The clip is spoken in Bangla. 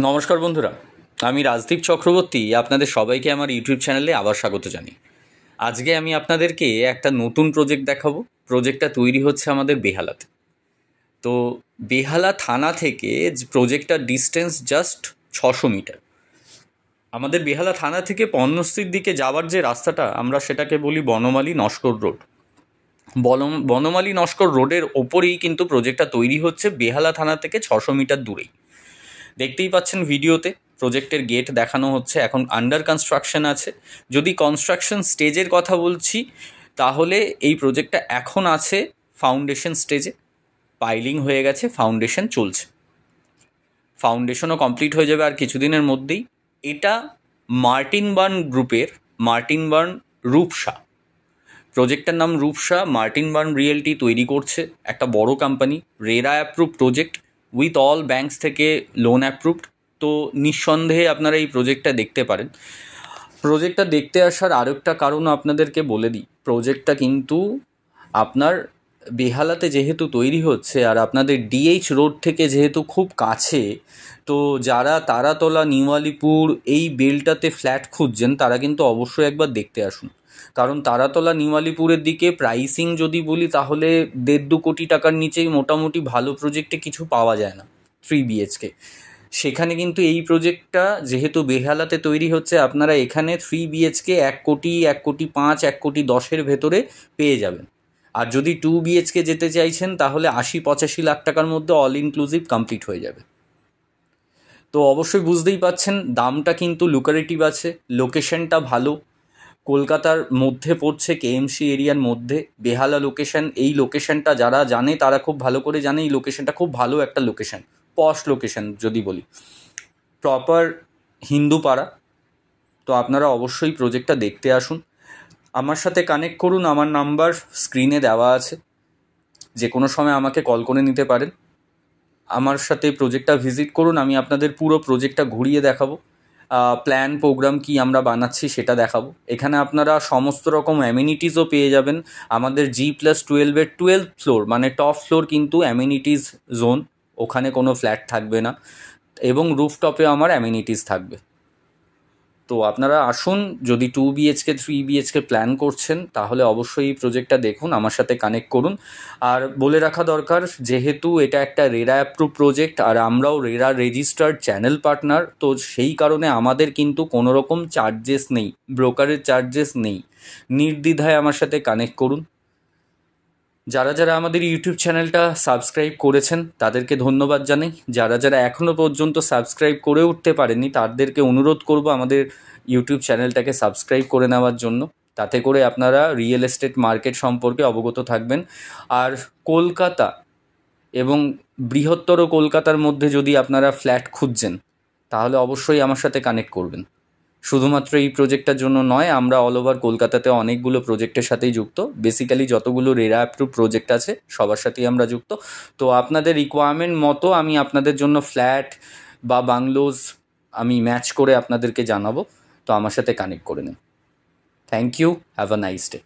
নমস্কার বন্ধুরা, আমি রাজদীপ চক্রবর্তী আপনাদের সবাইকে আমার ইউটিউব চ্যানেলে আবার স্বাগত জানাই। আজকে আমি আপনাদেরকে একটা নতুন প্রজেক্ট দেখাবো। প্রজেক্টটা তৈরি হচ্ছে আমাদের বেহালাতে। তো বেহালা থানা থেকে প্রজেক্টটার ডিস্টেন্স জাস্ট 600 মিটার। আমাদের বেহালা থানা থেকে পণ্যশ্রীর দিকে যাওয়ার যে রাস্তাটা, আমরা সেটাকে বলি বনমালী নস্কর রোড। বনমালী নস্কর রোডের ওপরেই কিন্তু প্রজেক্টটা তৈরি হচ্ছে, বেহালা থানা থেকে 600 মিটার দূরেই। দেখতেই পাচ্ছেন ভিডিওতে প্রজেক্টের গেট দেখানো হচ্ছে, এখন আন্ডার কনস্ট্রাকশন আছে। যদি কনস্ট্রাকশন স্টেজের কথা বলছি, তাহলে এই প্রজেক্টটা এখন আছে ফাউন্ডেশন স্টেজে। পাইলিং হয়ে গেছে, ফাউন্ডেশন চলছে, ফাউন্ডেশনও কমপ্লিট হয়ে যাবে আর কিছুদিনের মধ্যেই। এটা মার্টিন বার্ন গ্রুপের মার্টিন বার্ন রূপসা, প্রজেক্টটার নাম রূপসা। মার্টিন বার্ন রিয়েলটি তৈরি করছে, একটা বড় company, RERA approve project, with all banks থেকে লোন অ্যাপ্রুভড। তো নিঃসন্দেহে আপনারা এই প্রজেক্টটা দেখতে পারেন। প্রজেক্টটা দেখতে আসার আরেকটা কারণও আপনাদেরকে বলে দিই, প্রজেক্টটা কিন্তু আপনার বেহালাতে যেহেতু তৈরি হচ্ছে আর আপনাদের ডিএইচ রোড থেকে যেহেতু খুব কাছে, তো যারা তারাতলা, নিউ আলিপুর এই বেলটাতে ফ্ল্যাট খুঁজছেন তারা কিন্তু অবশ্যই একবার দেখতে আসুন। কারণ তারাতলা, নিউ আলিপুরের দিকে প্রাইসিং যদি বলি, তাহলে 1.5-2 কোটি টাকার নিচেই মোটামুটি ভালো প্রজেক্টে কিছু পাওয়া যায় না 3 BHK। সেখানে কিন্তু এই প্রজেক্টটা যেহেতু বেহালাতে তৈরি হচ্ছে, আপনারা এখানে 3 BHK 1 কোটি, 1 কোটি 5, 1 কোটি 10-এর ভেতরে পেয়ে যাবেন। আর যদি 2 BHK যেতে চাইছেন, তাহলে 80-85 লাখ টাকার মধ্যে অল ইনক্লুসিভ কমপ্লিট হয়ে যাবে। তো অবশ্যই বুঝতেই পাচ্ছেন দামটা কিন্তু লুকারেটিভ আছে, লোকেশনটা ভালো, কলকাতার মধ্যে পড়ছে, কেএমসি এরিয়ার মধ্যে বেহালা লোকেশন। এই লোকেশনটা যারা জানে তারা খুব ভালো করে জানে, এই লোকেশনটা খুব ভালো একটা লোকেশন, পশ লোকেশন যদি বলি, প্রপার হিন্দু পাড়া। তো আপনারা অবশ্যই প্রজেক্টটা দেখতে আসুন, আমার সাথে কানেক্ট করুন। আমার নাম্বার স্ক্রিনে দেওয়া আছে, যে কোনো সময় আমাকে কল করে নিতে পারেন। আমার সাথে প্রজেক্টটা ভিজিট করুন, আমি আপনাদের পুরো প্রজেক্টটা ঘুরিয়ে দেখাবো, প্ল্যান প্রোগ্রাম কি আমরা বানাচ্ছি সেটা দেখাবো। এখানে আপনারা সমস্ত রকম অ্যামিনিটিসও পেয়ে যাবেন। আমাদের G+12-এর 12th ফ্লোর, মানে টপ ফ্লোর কিন্তু অ্যামিনিটিস জোন, ওখানে কোনো ফ্ল্যাট থাকবে না, এবং রুফটপে আমার অ্যামিনিটিস থাকবে। তো আপনারা আসুন, যদি 2 BHK 3 BHK প্ল্যান করছেন তাহলে অবশ্যই এই প্রজেক্টটা দেখুন, আমার সাথে কানেক্ট করুন। আর বলে রাখা দরকার, যেহেতু এটা একটা রেরা অ্যাপ্রুভ প্রজেক্ট আর আমরাও রেরা রেজিস্টার্ড চ্যানেল পার্টনার, তো সেই কারণে আমাদের কিন্তু কোনো রকম চার্জেস নেই, ব্রোকারের চার্জেস নেই। নির্দ্বিধায় আমার সাথে কানেক্ট করুন। যারা যারা আমাদের ইউটিউব চ্যানেলটা সাবস্ক্রাইব করেছেন তাদেরকে ধন্যবাদ জানাই। যারা যারা এখনও পর্যন্ত সাবস্ক্রাইব করে উঠতে পারেননি তাদেরকে অনুরোধ করব আমাদের ইউটিউব চ্যানেলটাকে সাবস্ক্রাইব করে নেওয়ার জন্য। তাতে করে আপনারা রিয়েল এস্টেট মার্কেট সম্পর্কে অবগত থাকবেন। আর কলকাতা এবং বৃহত্তর কলকাতার মধ্যে যদি আপনারা ফ্ল্যাট খুঁজছেন, তাহলে অবশ্যই আমার সাথে কানেক্ট করবেন। শুধুমাত্র এই প্রজেক্টটার জন্য নয়, আমরা অল ওভার কলকাতাতে অনেকগুলো প্রজেক্টের সাথেই যুক্ত। বেসিক্যালি যতগুলো রেরা অ্যাপ্রুভ প্রজেক্ট আছে সবার সাথেই আমরা যুক্ত। তো আপনাদের রিকোয়ারমেন্ট মতো আমি আপনাদের জন্য ফ্ল্যাট বা বাংলোজ আমি ম্যাচ করে আপনাদেরকে জানাবো। তো আমার সাথে কানেক্ট করে নিন। Thank you, have a nice day.